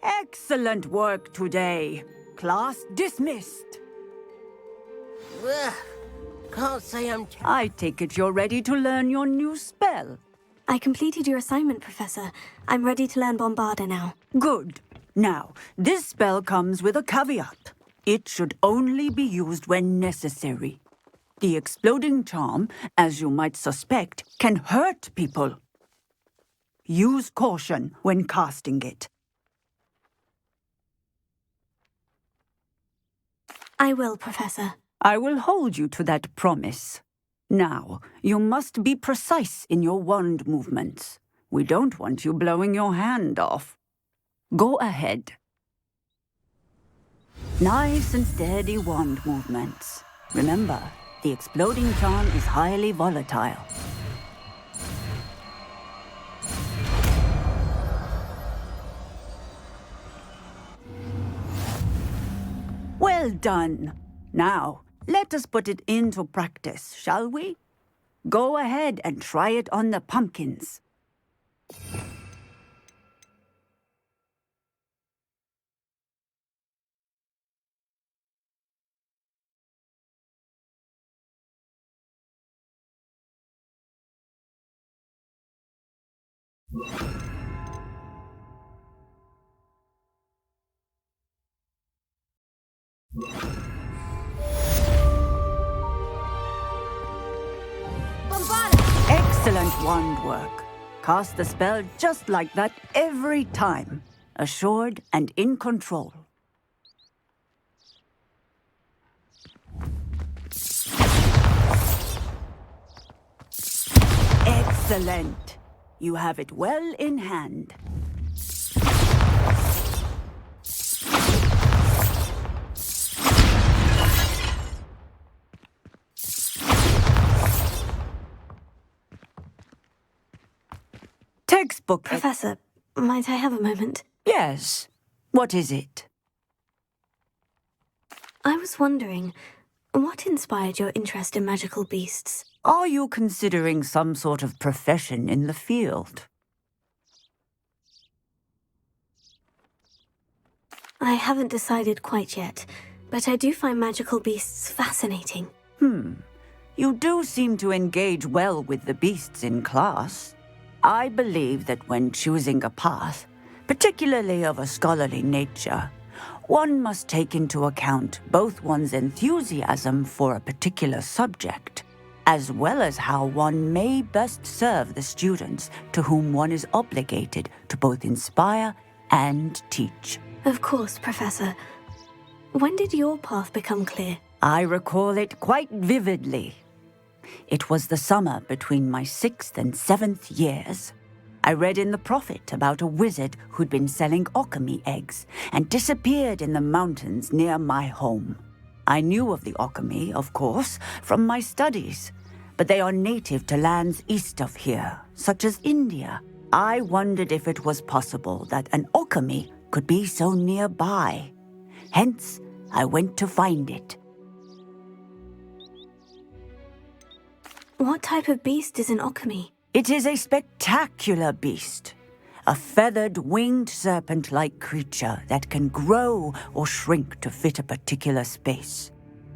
Excellent work today. Class dismissed. Can't say I'm... I take it you're ready to learn your new spell. I completed your assignment, Professor. I'm ready to learn Bombarda now. Good. Now, this spell comes with a caveat. It should only be used when necessary. The exploding charm, as you might suspect, can hurt people. Use caution when casting it. I will, Professor. I will hold you to that promise. Now, you must be precise in your wand movements. We don't want you blowing your hand off. Go ahead. Nice and steady wand movements. Remember, the exploding charm is highly volatile. Well done. Now, let us put it into practice, shall we? Go ahead and try it on the pumpkins. Excellent wand work. Cast the spell just like that every time. Assured and in control. Excellent. You have it well in hand. Textbook. Professor, might I have a moment? Yes. What is it? I was wondering, what inspired your interest in magical beasts? Are you considering some sort of profession in the field? I haven't decided quite yet, but I do find magical beasts fascinating. You do seem to engage well with the beasts in class. I believe that when choosing a path, particularly of a scholarly nature, one must take into account both one's enthusiasm for a particular subject, as well as how one may best serve the students to whom one is obligated to both inspire and teach. Of course, Professor. When did your path become clear? I recall it quite vividly. It was the summer between my 6th and 7th years. I read in the Prophet about a wizard who'd been selling alchemy eggs and disappeared in the mountains near my home. I knew of the alchemy, of course, from my studies, but they are native to lands east of here, such as India. I wondered if it was possible that an alchemy could be so nearby. Hence, I went to find it. What type of beast is an alchemy? It is a spectacular beast. A feathered, winged serpent-like creature that can grow or shrink to fit a particular space.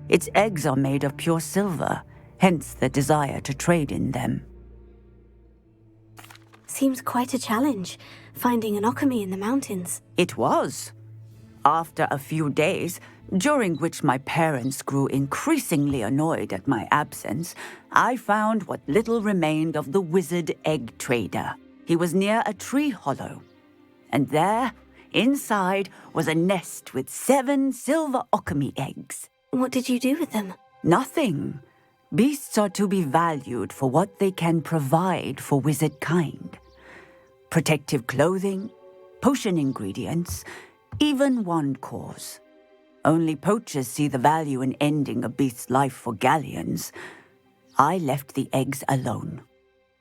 Its eggs are made of pure silver, hence the desire to trade in them. Seems quite a challenge, finding an alchemy in the mountains. It was. After a few days, during which my parents grew increasingly annoyed at my absence, I found what little remained of the wizard egg trader. He was near a tree hollow, and there, inside, was a nest with 7 silver alchemy eggs. What did you do with them? Nothing. Beasts are to be valued for what they can provide for wizard kind. Protective clothing, potion ingredients, even wand cores. Only poachers see the value in ending a beast's life for galleons. I left the eggs alone.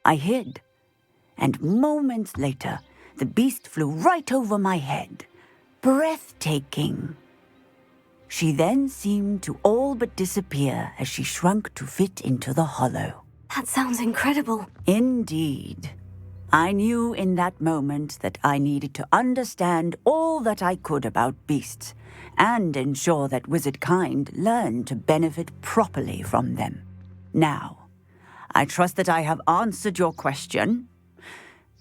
I hid, and moments later, the beast flew right over my head. Breathtaking. She then seemed to all but disappear as she shrunk to fit into the hollow. That sounds incredible. Indeed. I knew in that moment that I needed to understand all that I could about beasts and ensure that wizard kind learned to benefit properly from them. Now, I trust that I have answered your question.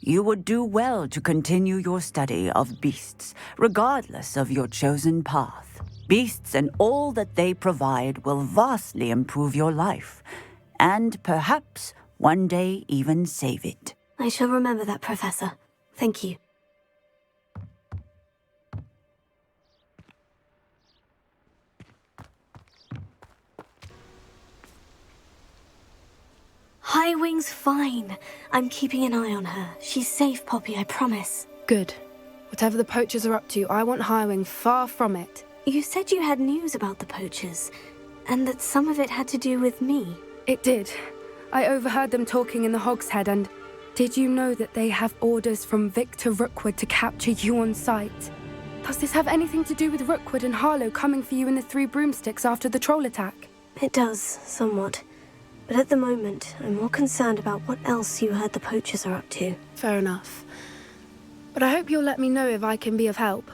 You would do well to continue your study of beasts, regardless of your chosen path. Beasts and all that they provide will vastly improve your life, and perhaps one day even save it. I shall remember that, Professor. Thank you. Highwing's fine. I'm keeping an eye on her. She's safe, Poppy, I promise. Good. Whatever the poachers are up to, I want Highwing far from it. You said you had news about the poachers, and that some of it had to do with me. It did. I overheard them talking in the Hogshead, and did you know that they have orders from Victor Rookwood to capture you on sight? Does this have anything to do with Rookwood and Harlow coming for you in the Three Broomsticks after the troll attack? It does, somewhat. But at the moment, I'm more concerned about what else you heard the poachers are up to. Fair enough. But I hope you'll let me know if I can be of help,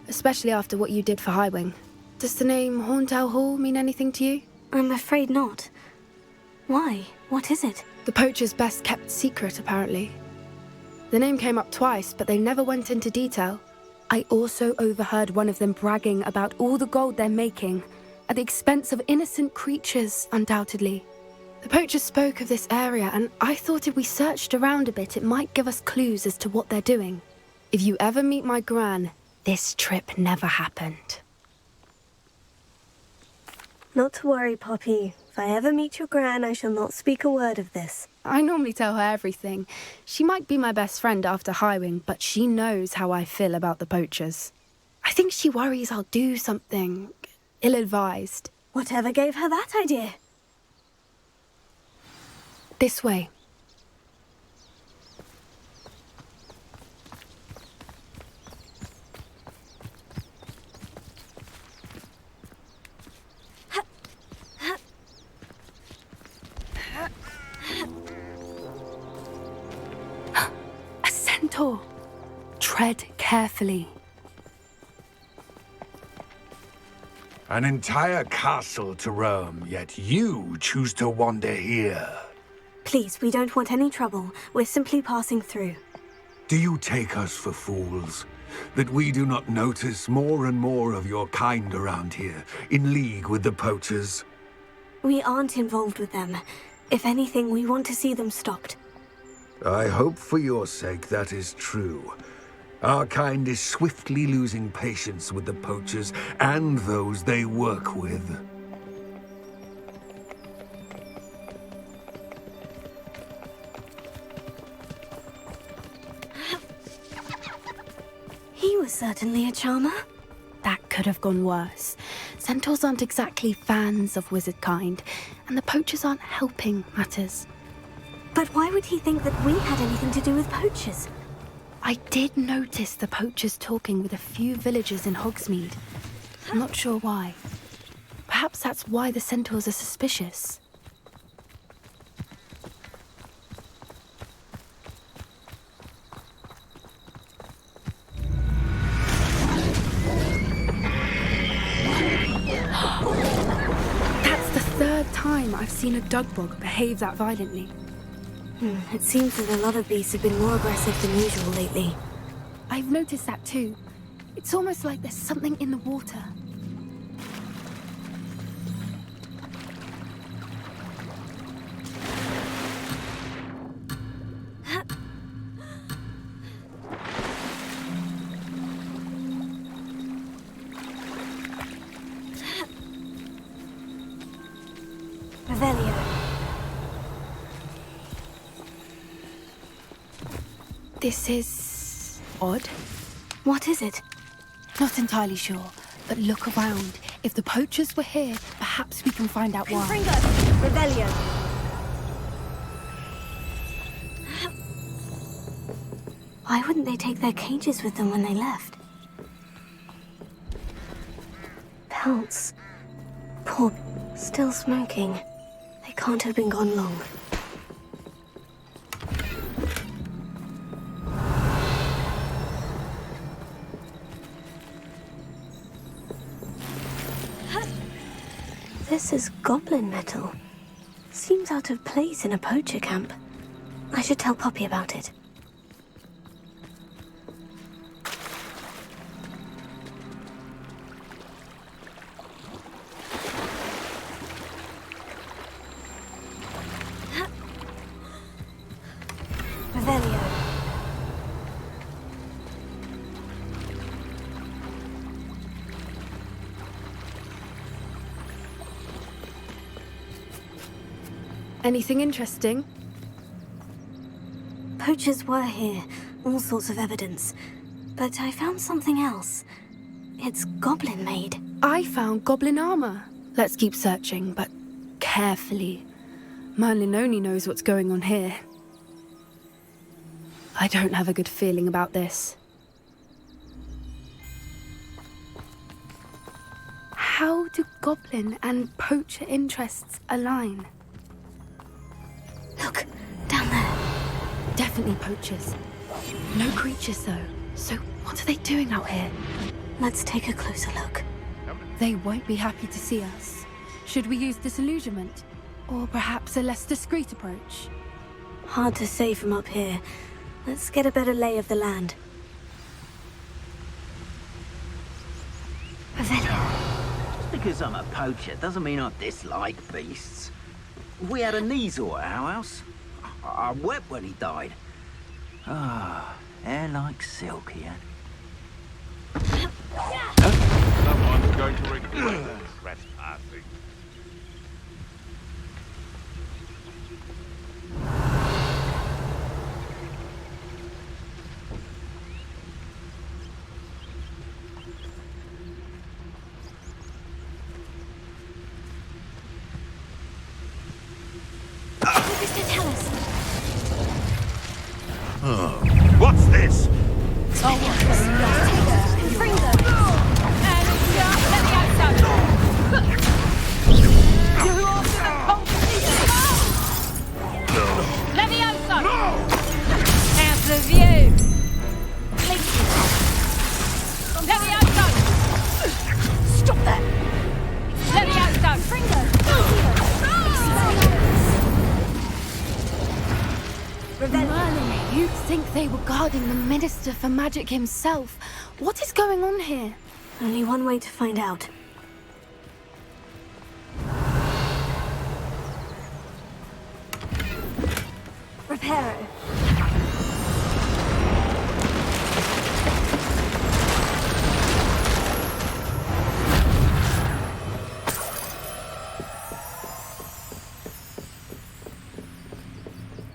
especially after what you did for Highwing. Does the name Horntail Hall mean anything to you? I'm afraid not. Why? What is it? The poachers' best-kept secret, apparently. The name came up twice, but they never went into detail. I also overheard one of them bragging about all the gold they're making, at the expense of innocent creatures, undoubtedly. The poachers spoke of this area, and I thought if we searched around a bit, it might give us clues as to what they're doing. If you ever meet my gran, this trip never happened. Not to worry, Poppy. If I ever meet your gran, I shall not speak a word of this. I normally tell her everything. She might be my best friend after Highwing, but she knows how I feel about the poachers. I think she worries I'll do something ill-advised. Whatever gave her that idea? This way. A centaur. Tread carefully. An entire castle to roam, yet you choose to wander here. Please, we don't want any trouble. We're simply passing through. Do you take us for fools? That we do not notice more and more of your kind around here, in league with the poachers? We aren't involved with them. If anything, we want to see them stopped. I hope for your sake that is true. Our kind is swiftly losing patience with the poachers and those they work with. He was certainly a charmer. That could have gone worse. Centaurs aren't exactly fans of wizard kind, and the poachers aren't helping matters. But why would he think that we had anything to do with poachers? I did notice the poachers talking with a few villagers in Hogsmeade. I'm not sure why. Perhaps that's why the centaurs are suspicious. That's the third time I've seen a dugbog behave that violently. It seems that a lot of beasts have been more aggressive than usual lately. I've noticed that too. It's almost like there's something in the water. Revelio. This is odd. What is it? Not entirely sure, but look around. If the poachers were here, perhaps we can find out why. Revelio. Why wouldn't they take their cages with them when they left? Pelts. Poor, still smoking. They can't have been gone long. This is goblin metal. Seems out of place in a poacher camp. I should tell Poppy about it. Revelio. Anything interesting? Poachers were here, all sorts of evidence. But I found something else. It's goblin-made. I found goblin armor. Let's keep searching, but carefully. Merlin only knows what's going on here. I don't have a good feeling about this. How do goblin and poacher interests align? Look, down there. Definitely poachers. No creatures, though. So what are they doing out here? Let's take a closer look. They won't be happy to see us. Should we use disillusionment? Or perhaps a less discreet approach? Hard to say from up here. Let's get a better lay of the land. Revelio. Just because I'm a poacher doesn't mean I dislike beasts. We had a Neasor at our house. I wept when he died. Ah, hair like silk, he had. Someone's going to regret trespassing. Mr. Tellus. What's this? Bring them. Levioso! Out of view! Levioso! Stop that. Levioso! Fringo. Merlin, you think they were guarding the Minister for Magic himself? What is going on here? Only one way to find out. Reparo.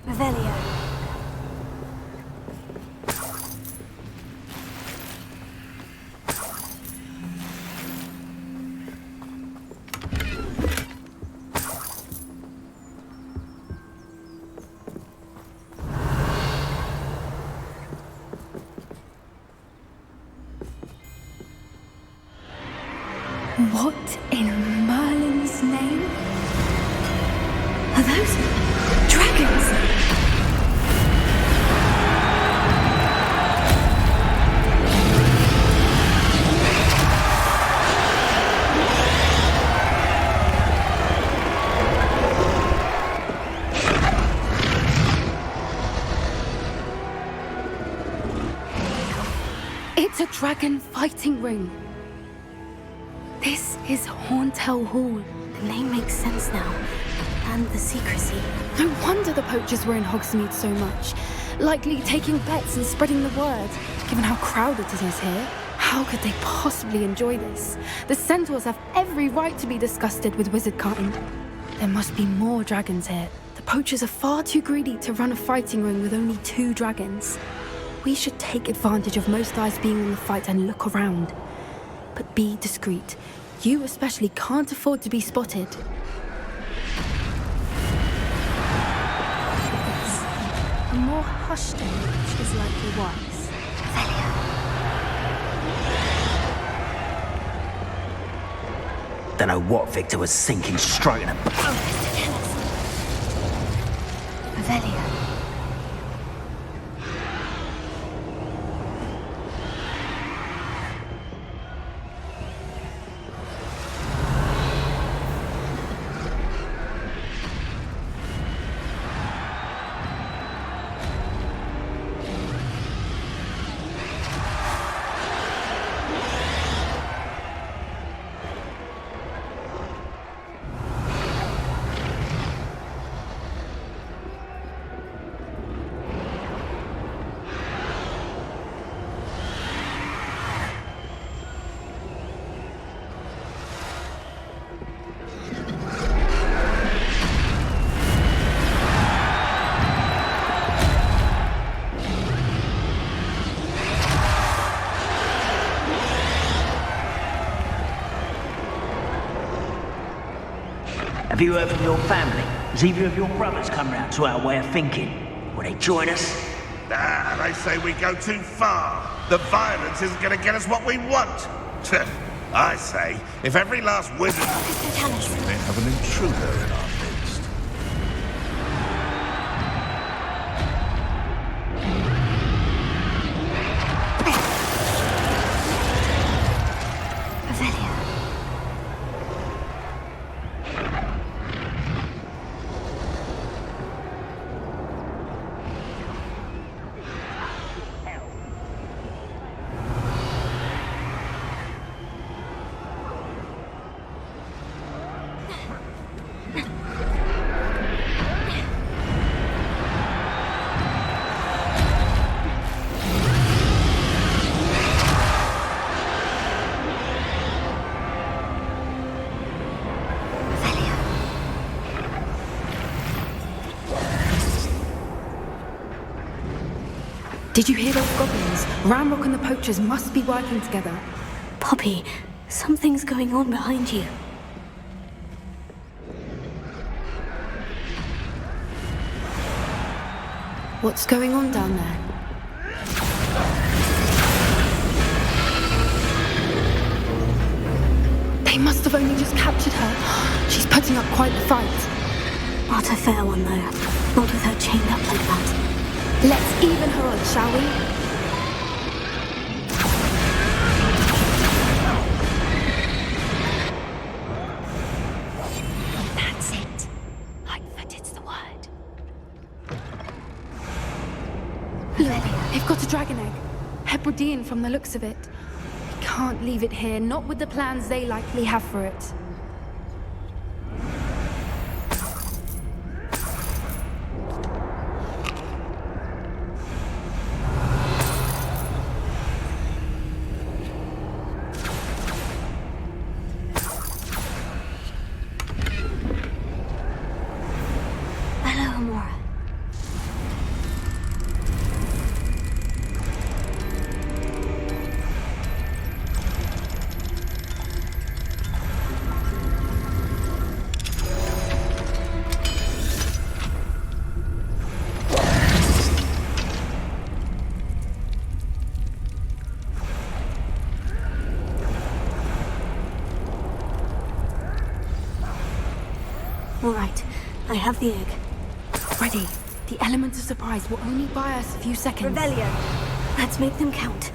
Revelio. What in Merlin's name? Are those dragons? It's a dragon fighting ring. This is Horntail Hall. The name makes sense now. And the secrecy. No wonder the poachers were in Hogsmeade so much. Likely taking bets and spreading the word. Given how crowded it is here, how could they possibly enjoy this? The centaurs have every right to be disgusted with wizard kind. There must be more dragons here. The poachers are far too greedy to run a fighting ring with only 2 dragons. We should take advantage of most eyes being on the fight and look around. But be discreet. You especially can't afford to be spotted. A more hushed image is likely wise. Don't know what Victor was thinking, stroking him. Revelio. Have you heard from your family? Has either of your brothers come round to our way of thinking? Will they join us? They say we go too far. The violence isn't going to get us what we want. I say, if every last wizard... We may have an intruder in our midst. Revelio. Did you hear those goblins? Ramrock and the poachers must be working together. Poppy, something's going on behind you. What's going on down there? They must have only just captured her. She's putting up quite the fight. Not a fair one, though. Not with her chained up like that. Let's even her odds, shall we? That's it. Lightfooted's the word. Look, they've got a dragon egg. Hebridean from the looks of it. We can't leave it here, not with the plans they likely have for it. All right, I have the egg. Ready. The element of surprise will only buy us a few seconds. Revelio. Let's make them count.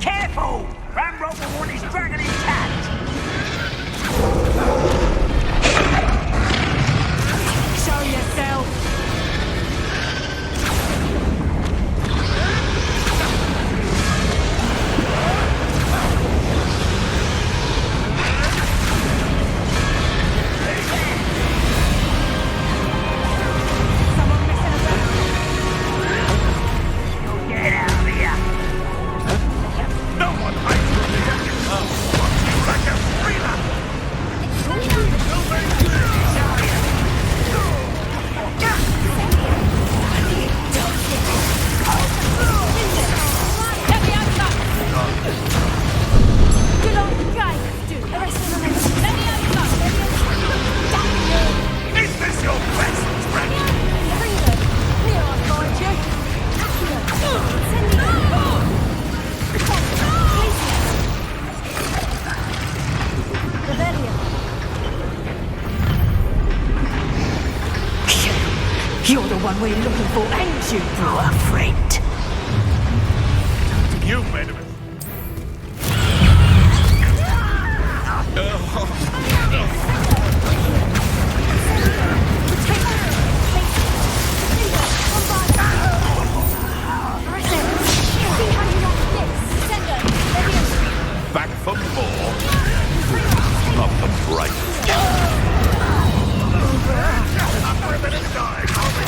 Careful! Ramrock will want his dragon intact! Show yourself! Someone messing about? Get out of here! No one hides from the enemy. Watch you like a freelancer. Leviosa! Good old guy, dude! Leviosa! Is this your best strength? Here I'll find you! You're the one we're looking for, ain't you, our friend? You made of it. Back for more. Not the brightest. After a minute die, I'll be...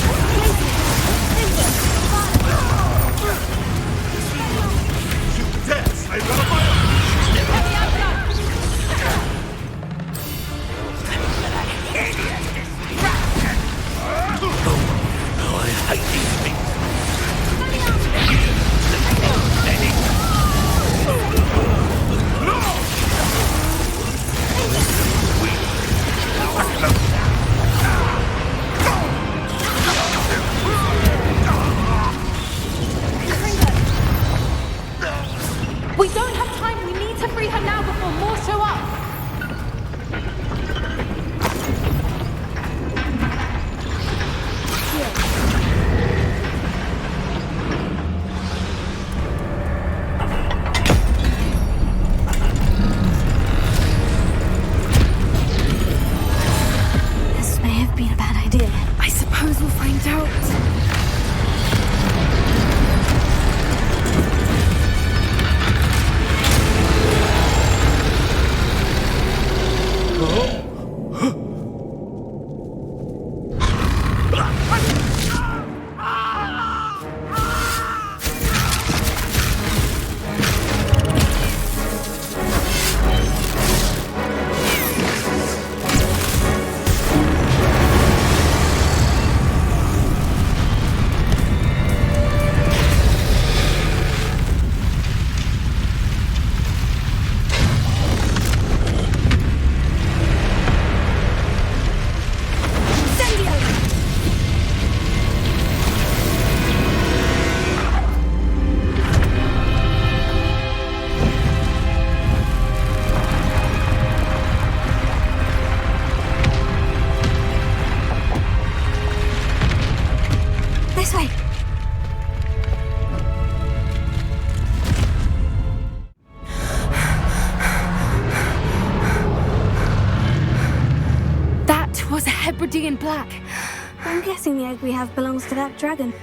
back. I'm guessing the egg we have belongs to that dragon.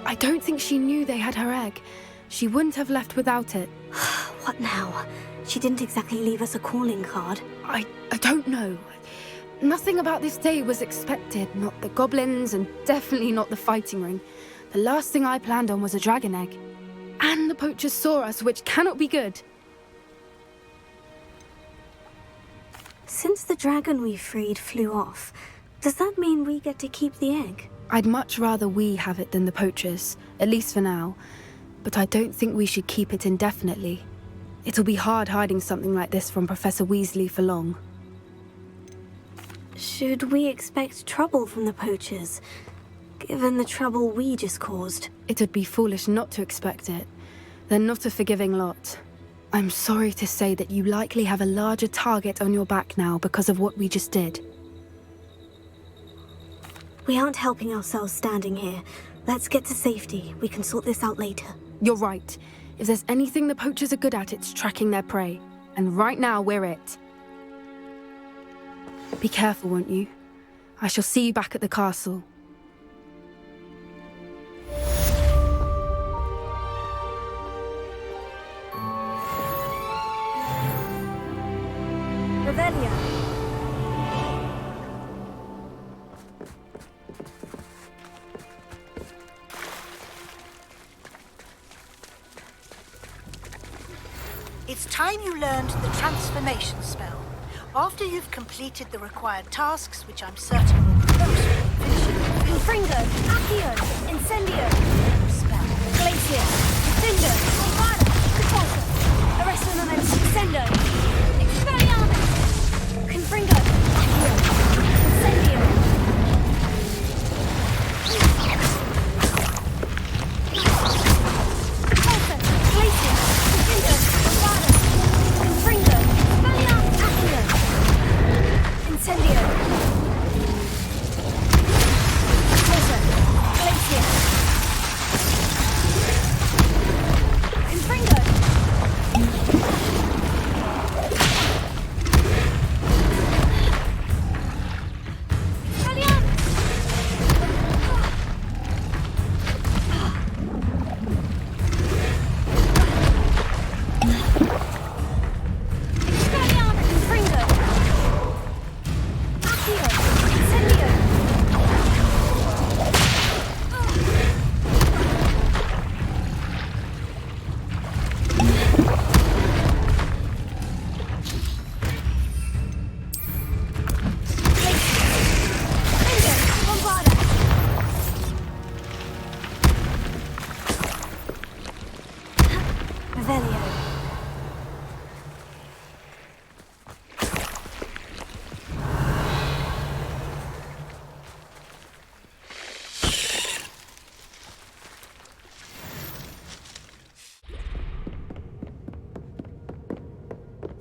I don't think she knew they had her egg. She wouldn't have left without it. What now? She didn't exactly leave us a calling card. I don't know. Nothing about this day was expected. Not the goblins, and definitely not the fighting ring. The last thing I planned on was a dragon egg. And the poachers saw us, which cannot be good. Since the dragon we freed flew off, does that mean we get to keep the egg? I'd much rather we have it than the poachers, at least for now. But I don't think we should keep it indefinitely. It'll be hard hiding something like this from Professor Weasley for long. Should we expect trouble from the poachers, given the trouble we just caused? It'd be foolish not to expect it. They're not a forgiving lot. I'm sorry to say that you likely have a larger target on your back now because of what we just did. We aren't helping ourselves standing here. Let's get to safety. We can sort this out later. You're right. If there's anything the poachers are good at, it's tracking their prey. And right now, we're it. Be careful, won't you? I shall see you back at the castle. Revelio. It's time you learned the transformation spell. After you've completed the required tasks, which I'm certain will be close to finishing. Confringo, Accio, Incendio. Spell. Glacier, Cinder, Bombada, Repulsor. Arresto Momento, Sendo. Expelliarmus. Confringo, Accio, Incendio. Repulsor, Glacier, Cinder, Bombada. Confringo, Expelliarmus, Accio. Incendio. Repulsor, Glacier. Confringo.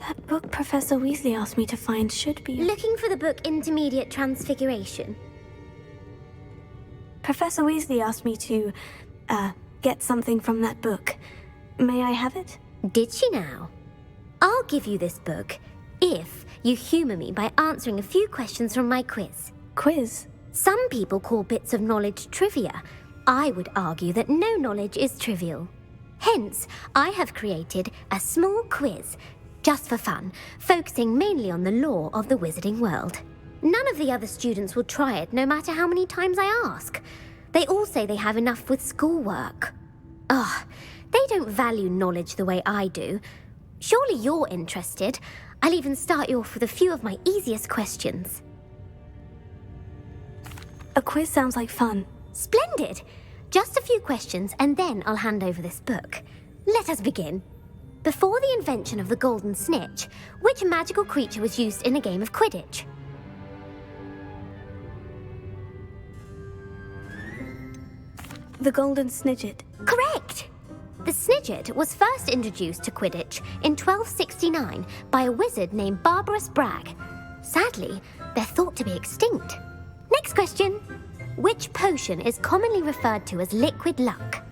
That book Professor Weasley asked me to find should be... Looking for the book Intermediate Transfiguration. Professor Weasley asked me to, get something from that book. May I have it? Did she now? I'll give you this book if you humour me by answering a few questions from my quiz. Quiz? Some people call bits of knowledge trivia. I would argue that no knowledge is trivial. Hence, I have created a small quiz, just for fun, focusing mainly on the lore of the wizarding world. None of the other students will try it, no matter how many times I ask. They all say they have enough with schoolwork. Ugh, they don't value knowledge the way I do. Surely you're interested. I'll even start you off with a few of my easiest questions. A quiz sounds like fun. Splendid! Just a few questions and then I'll hand over this book. Let us begin. Before the invention of the golden snitch, which magical creature was used in a game of Quidditch? The golden snidget. Correct! The snidget was first introduced to Quidditch in 1269 by a wizard named Barbarous Bragg. Sadly, they're thought to be extinct. Next question. Which potion is commonly referred to as liquid luck?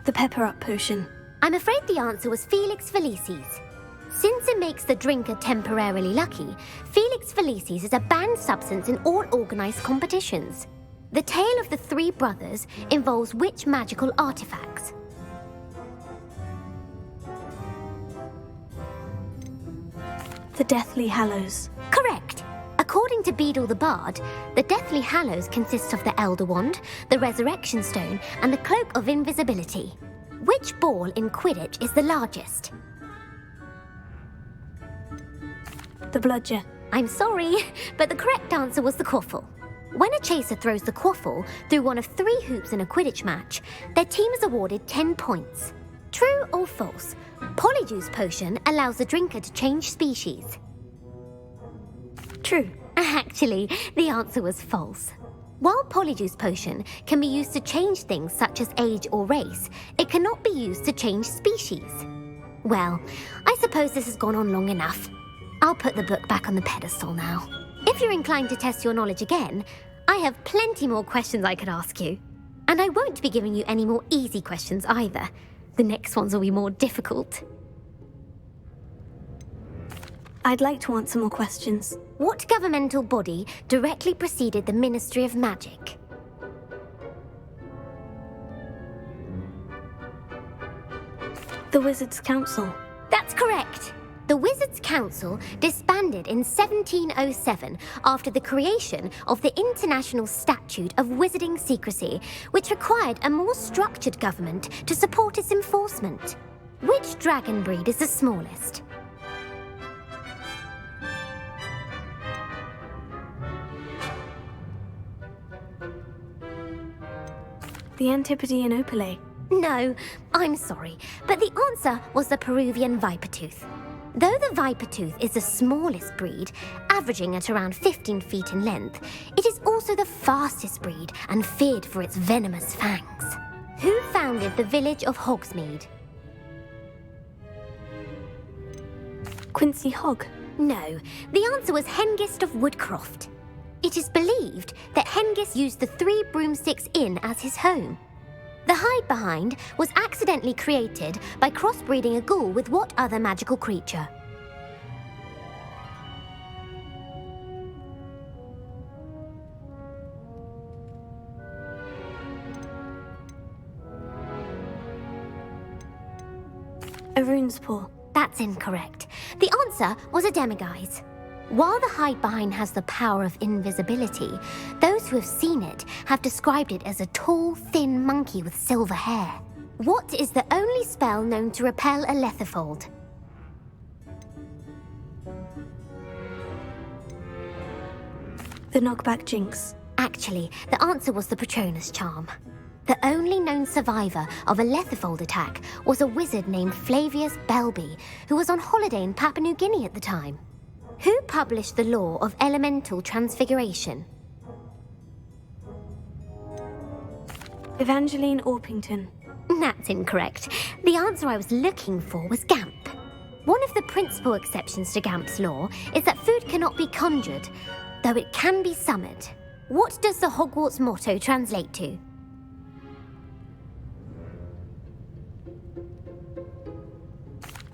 The pepper-up potion. I'm afraid the answer was Felix Felicis. Since it makes the drinker temporarily lucky, Felix Felicis is a banned substance in all organized competitions. The tale of the three brothers involves which magical artifacts? The Deathly Hallows. Correct. According to Beadle the Bard, the Deathly Hallows consists of the Elder Wand, the Resurrection Stone, and the Cloak of Invisibility. Which ball in Quidditch is the largest? The Bludger. I'm sorry, but the correct answer was the quaffle. When a chaser throws the quaffle through one of 3 hoops in a Quidditch match, their team is awarded 10 points. True or false? Polyjuice Potion allows the drinker to change species. True. Actually, the answer was false. While Polyjuice Potion can be used to change things such as age or race, it cannot be used to change species. Well, I suppose this has gone on long enough. I'll put the book back on the pedestal now. If you're inclined to test your knowledge again, I have plenty more questions I could ask you. And I won't be giving you any more easy questions either. The next ones will be more difficult. I'd like to answer more questions. What governmental body directly preceded the Ministry of Magic? The Wizards' Council. That's correct. The Wizards' Council disbanded in 1707 after the creation of the International Statute of Wizarding Secrecy, which required a more structured government to support its enforcement. Which dragon breed is the smallest? The Antipodean Opale. No, I'm sorry, but the answer was the Peruvian Vipertooth. Though the Vipertooth is the smallest breed, averaging at around 15 feet in length, it is also the fastest breed and feared for its venomous fangs. Who founded the village of Hogsmeade? Quincy Hogg. No, the answer was Hengist of Woodcroft. It is believed that Hengist used the 3 Broomsticks Inn as his home. The hide-behind was accidentally created by crossbreeding a ghoul with what other magical creature? A Rune's Paw. That's incorrect. The answer was a demiguise. While the hide-behind has the power of invisibility, those who have seen it have described it as a tall, thin monkey with silver hair. What is the only spell known to repel a lethifold? The Knockback Jinx. Actually, the answer was the Patronus Charm. The only known survivor of a lethifold attack was a wizard named Flavius Belby, who was on holiday in Papua New Guinea at the time. Who published the law of elemental transfiguration? Evangeline Orpington. That's incorrect. The answer I was looking for was Gamp. One of the principal exceptions to Gamp's law is that food cannot be conjured, though it can be summoned. What does the Hogwarts motto translate to?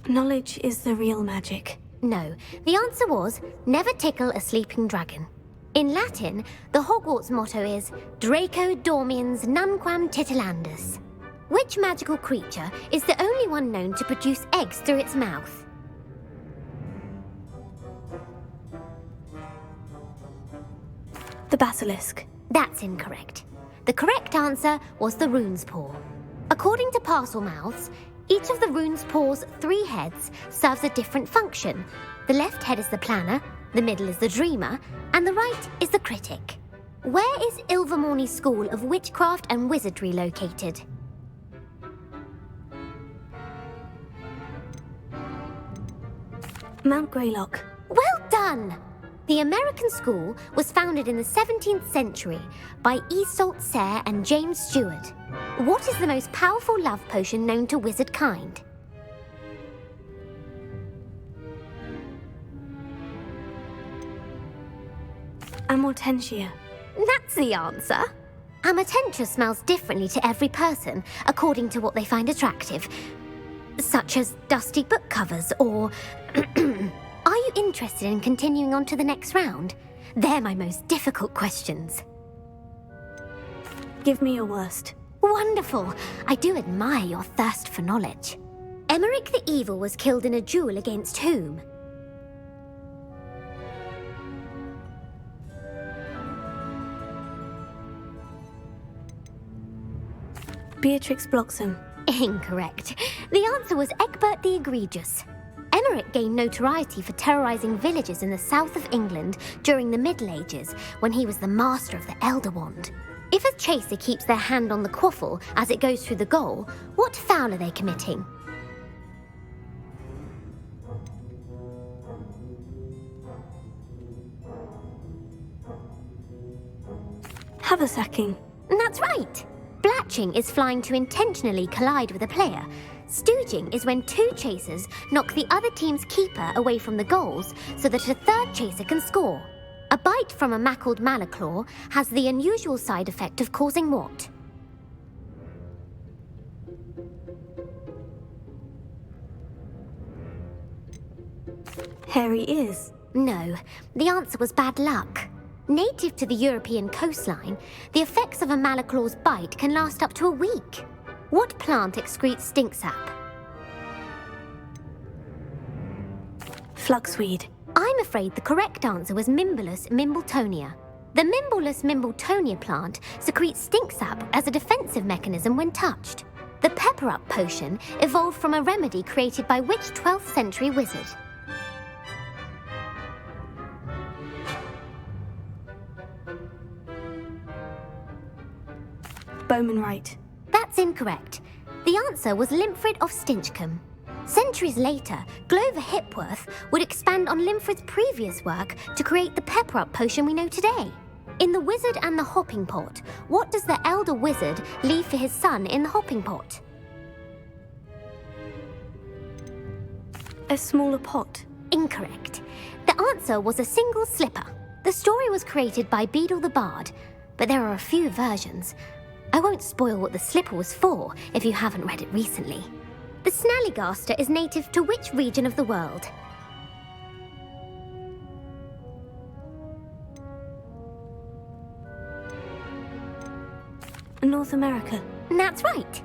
Knowledge is the real magic. No, the answer was, never tickle a sleeping dragon. In Latin, the Hogwarts motto is Draco dormiens nunquam titilandus. Which magical creature is the only one known to produce eggs through its mouth? The Basilisk. That's incorrect. The correct answer was the Rune's Paw. According to Parselmouths, each of the Rune's Paw's 3 heads serves a different function. The left head is the planner, the middle is the dreamer, and the right is the critic. Where is Ilvermorny School of Witchcraft and Wizardry located? Mount Greylock. Well done! The American school was founded in the 17th century by Iseult Sayre and James Stewart. What is the most powerful love potion known to wizard kind? Amortentia. That's the answer. Amatentia smells differently to every person according to what they find attractive, such as dusty book covers or... Are you interested in continuing on to the next round? They're my most difficult questions. Give me your worst. Wonderful. I do admire your thirst for knowledge. Emmerich the Evil was killed in a duel against whom? Beatrix Bloxham. Incorrect. The answer was Egbert the Egregious. Emmerich gained notoriety for terrorizing villages in the south of England during the Middle Ages when he was the master of the Elder Wand. If a chaser keeps their hand on the quaffle as it goes through the goal, what foul are they committing? Haversacking. That's right. Blatching is flying to intentionally collide with a player. Stooging is when two chasers knock the other team's keeper away from the goals so that a third chaser can score. A bite from a mackled malaclaw has the unusual side effect of causing what? Hairy ears. No, the answer was bad luck. Native to the European coastline, the effects of a malaclaw's bite can last up to a week. What plant excretes stink sap? Fluxweed. I'm afraid the correct answer was Mimbulus mimbletonia. The Mimbulus mimbletonia plant secretes stink sap as a defensive mechanism when touched. The pepper-up potion evolved from a remedy created by which 12th century wizard? Bowman Wright. That's incorrect. The answer was Limfrid of Stinchcombe. Centuries later, Glover Hipworth would expand on Limfrid's previous work to create the pepper-up potion we know today. In The Wizard and the Hopping Pot, what does the elder wizard leave for his son in the hopping pot? A smaller pot. Incorrect. The answer was a single slipper. The story was created by Beadle the Bard, but there are a few versions. I won't spoil what the slipper was for if you haven't read it recently. The Snallygaster is native to which region of the world? North America. That's right.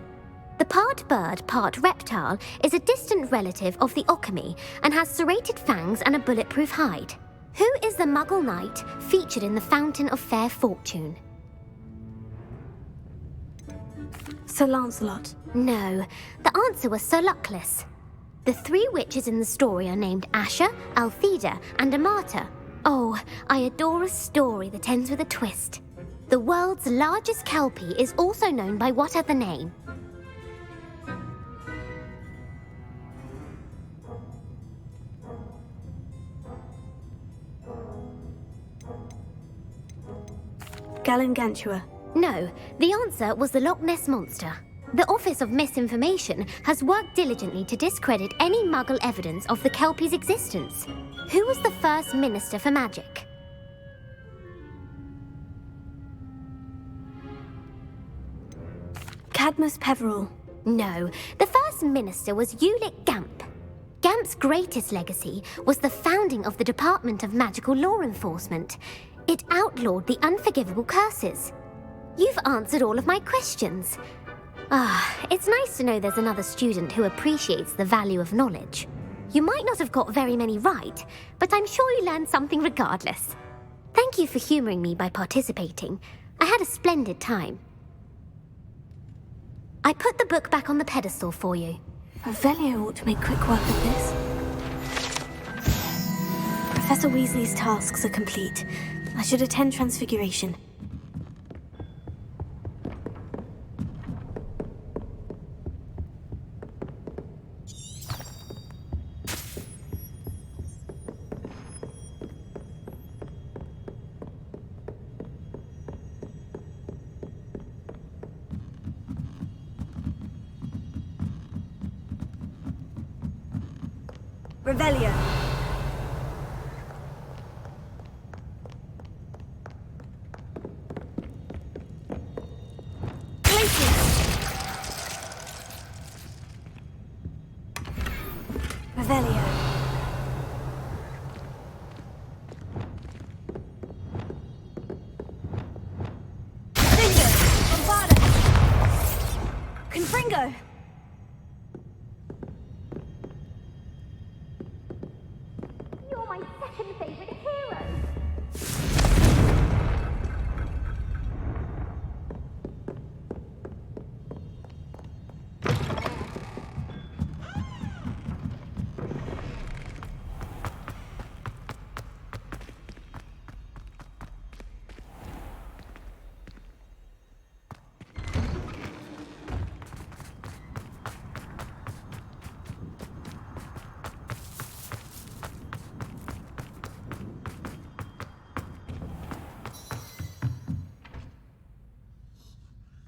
The part bird, part reptile is a distant relative of the Occamy and has serrated fangs and a bulletproof hide. Who is the Muggle knight featured in the Fountain of Fair Fortune? Sir Lancelot. No, the answer was Sir Luckless. The three witches in the story are named Asher, Altheda, and Amata. Oh, I adore a story that ends with a twist. The world's largest kelpie is also known by what other name? Gallingantua. No, the answer was the Loch Ness Monster. The Office of Misinformation has worked diligently to discredit any Muggle evidence of the Kelpie's existence. Who was the first Minister for Magic? Cadmus Peveril. No, the first minister was Ulick Gamp. Gamp's greatest legacy was the founding of the Department of Magical Law Enforcement. It outlawed the unforgivable curses. You've answered all of my questions. It's nice to know there's another student who appreciates the value of knowledge. You might not have got very many right, but I'm sure you learned something regardless. Thank you for humouring me by participating. I had a splendid time. I put the book back on the pedestal for you. Revelio ought to make quick work of this. Professor Weasley's tasks are complete. I should attend Transfiguration. Revelio. go. You're my second favorite hero.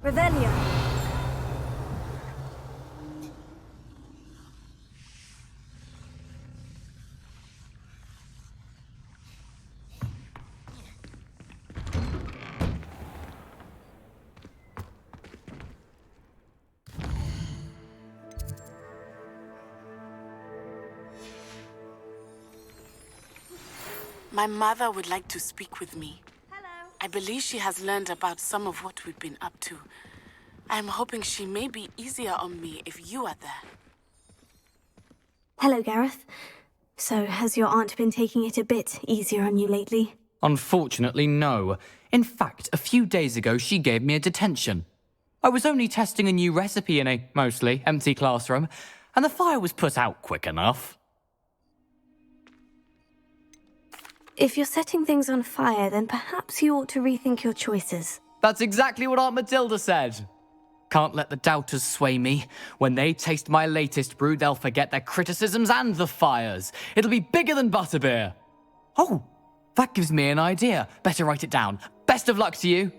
Revelio. My mother would like to speak with me. Hello. I believe she has learned about some of what we've been up to. I'm hoping she may be easier on me if you are there. Hello, Gareth. So, has your aunt been taking it a bit easier on you lately? Unfortunately, no. In fact, a few days ago, she gave me a detention. I was only testing a new recipe in a mostly empty classroom, and the fire was put out quick enough. If you're setting things on fire, then perhaps you ought to rethink your choices. That's exactly what Aunt Matilda said. Can't let the doubters sway me. When they taste my latest brew, they'll forget their criticisms and the fires. It'll be bigger than butterbeer. Oh, that gives me an idea. Better write it down. Best of luck to you.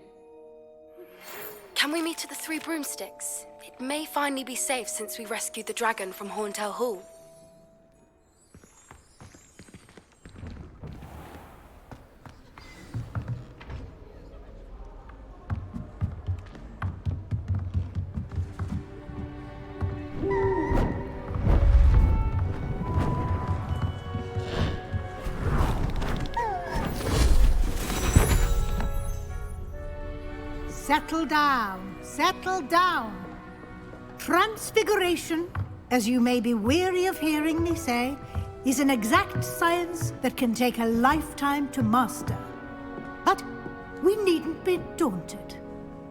Can we meet at the Three Broomsticks? It may finally be safe since we rescued the dragon from Horntail Hall. Settle down, settle down. Transfiguration, as you may be weary of hearing me say, is an exact science that can take a lifetime to master. But we needn't be daunted.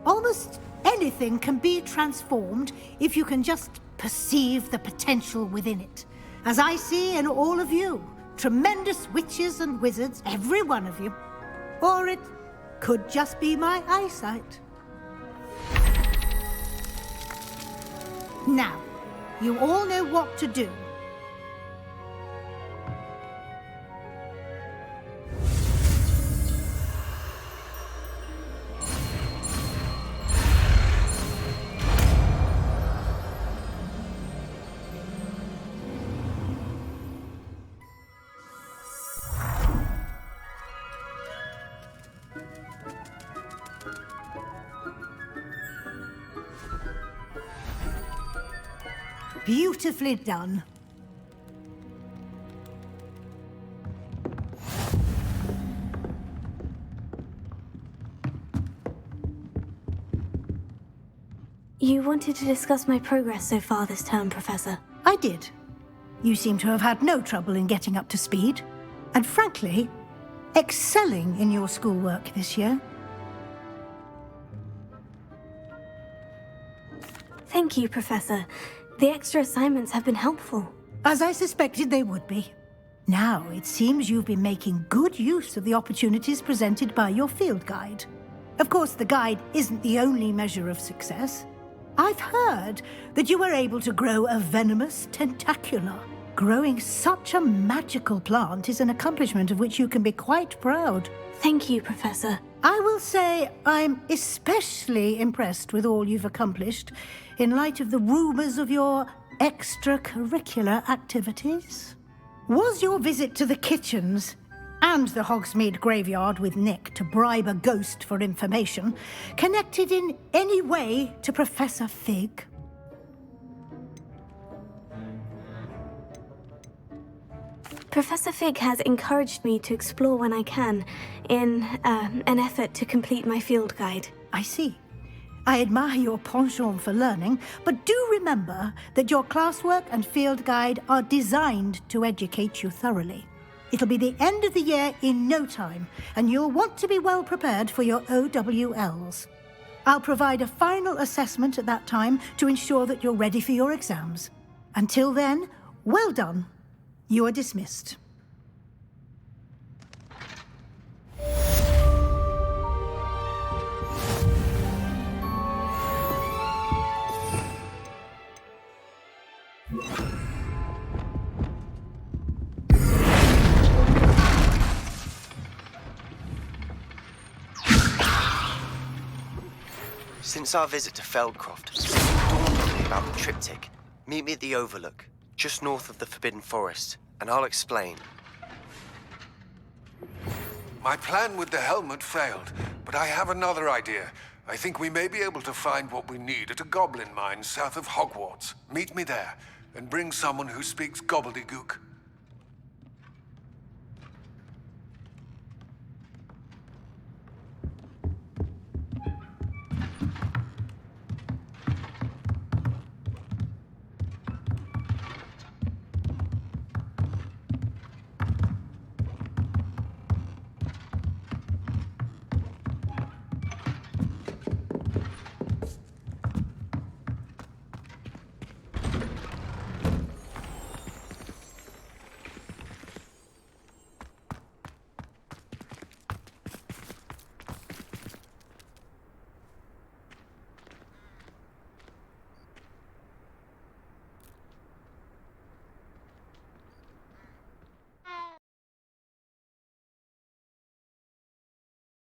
Almost anything can be transformed if you can just perceive the potential within it. As I see in all of you, tremendous witches and wizards, every one of you. Or it could just be my eyesight. Now, you all know what to do. Beautifully done. You wanted to discuss my progress so far this term, Professor. I did. You seem to have had no trouble in getting up to speed. And frankly, excelling in your schoolwork this year. Thank you, Professor. The extra assignments have been helpful. As I suspected they would be. Now, it seems you've been making good use of the opportunities presented by your field guide. Of course, the guide isn't the only measure of success. I've heard that you were able to grow a venomous tentacula. Growing such a magical plant is an accomplishment of which you can be quite proud. Thank you, Professor. I will say I'm especially impressed with all you've accomplished in light of the rumors of your extracurricular activities. Was your visit to the kitchens and the Hogsmeade graveyard with Nick to bribe a ghost for information connected in any way to Professor Fig? Professor Fig has encouraged me to explore when I can in an effort to complete my field guide. I see. I admire your penchant for learning, but do remember that your classwork and field guide are designed to educate you thoroughly. It'll be the end of the year in no time, and you'll want to be well prepared for your OWLs. I'll provide a final assessment at that time to ensure that you're ready for your exams. Until then, well done. You are dismissed. Since our visit to Feldcroft, it dawned on me about the triptych. Meet me at the Overlook, just north of the Forbidden Forest, and I'll explain. My plan with the helmet failed, but I have another idea. I think we may be able to find what we need at a goblin mine south of Hogwarts. Meet me there, and bring someone who speaks gobbledygook.